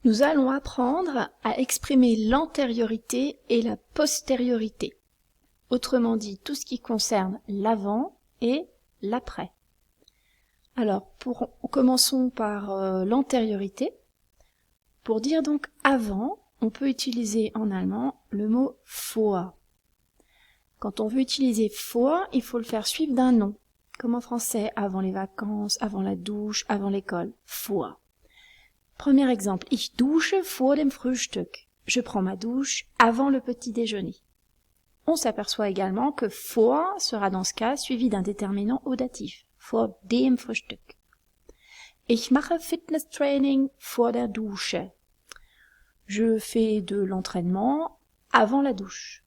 Nous allons apprendre à exprimer l'antériorité et la postériorité. Autrement dit, tout ce qui concerne l'avant et l'après. Alors, commençons par l'antériorité. Pour dire donc avant, on peut utiliser en allemand le mot vor. Quand on veut utiliser vor, il faut le faire suivre d'un nom. Comme en français, avant les vacances, avant la douche, avant l'école. Vor. Premier exemple, ich dusche vor dem Frühstück. Je prends ma douche avant le petit déjeuner. On s'aperçoit également que vor sera dans ce cas suivi d'un déterminant audatif. Vor dem Frühstück. Ich mache Fitnesstraining vor der Dusche. Je fais de l'entraînement avant la douche.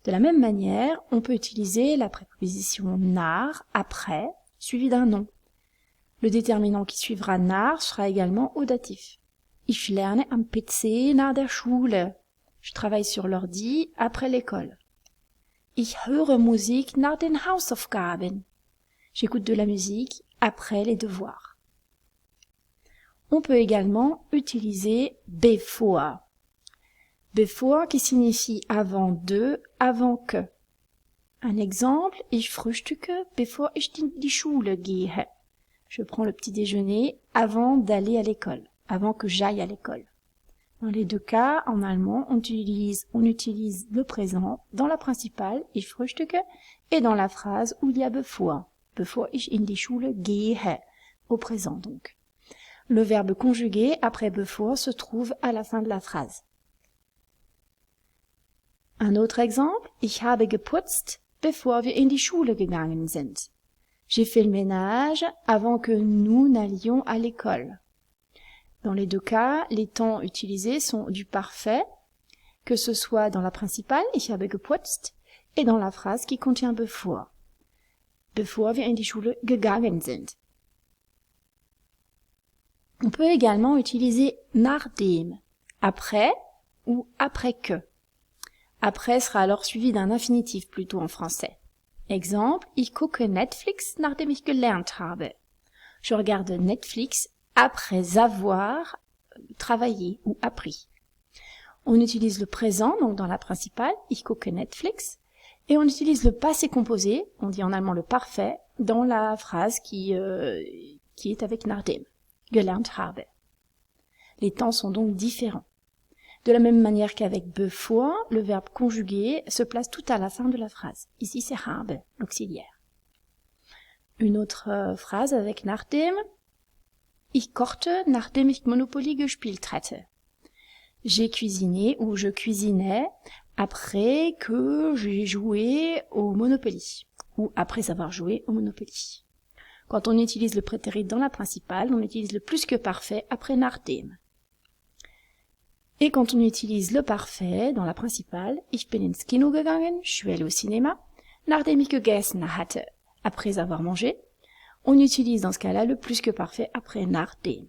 De la même manière, on peut utiliser la préposition nach, après, suivi d'un nom. Le déterminant qui suivra nach sera également audatif. Ich lerne am PC nach der Schule. Je travaille sur l'ordi après l'école. Ich höre Musik nach den Hausaufgaben. J'écoute de la musique après les devoirs. On peut également utiliser bevor. Bevor qui signifie avant de, avant que. Un exemple, ich frühstücke bevor ich in die Schule gehe. Je prends le petit déjeuner avant d'aller à l'école, avant que j'aille à l'école. Dans les deux cas, en allemand, on utilise le présent dans la principale, ich frühstücke, et dans la phrase où il y a bevor ich in die Schule gehe, au présent donc. Le verbe conjugué après bevor se trouve à la fin de la phrase. Un autre exemple, ich habe geputzt, bevor wir in die Schule gegangen sind. J'ai fait le ménage avant que nous n'allions à l'école. Dans les deux cas, les temps utilisés sont du parfait, que ce soit dans la principale, ich habe geputzt, et dans la phrase qui contient bevor wir in die Schule gegangen sind. On peut également utiliser nachdem, après ou après que. Après sera alors suivi d'un infinitif plutôt en français. Exemple, ich gucke Netflix, nachdem ich gelernt habe. Je regarde Netflix après avoir travaillé ou appris. On utilise le présent, donc dans la principale, ich gucke Netflix, et on utilise le passé composé, on dit en allemand le parfait, dans la phrase qui est avec nachdem, gelernt habe. Les temps sont donc différents. De la même manière qu'avec bevor, le verbe conjugué se place tout à la fin de la phrase. Ici, c'est habe, l'auxiliaire. Une autre phrase avec nachdem. Ich kochte, nachdem ich Monopoly gespielt hatte. J'ai cuisiné ou je cuisinais après que j'ai joué au Monopoly ou après avoir joué au Monopoly. Quand on utilise le prétérit dans la principale, on utilise le plus que parfait après nachdem. Et quand on utilise le parfait dans la principale, ich bin ins Kino gegangen, je suis allé au cinéma, nachdem ich gegessen hatte, après avoir mangé, on utilise dans ce cas-là le plus que parfait après nachdem.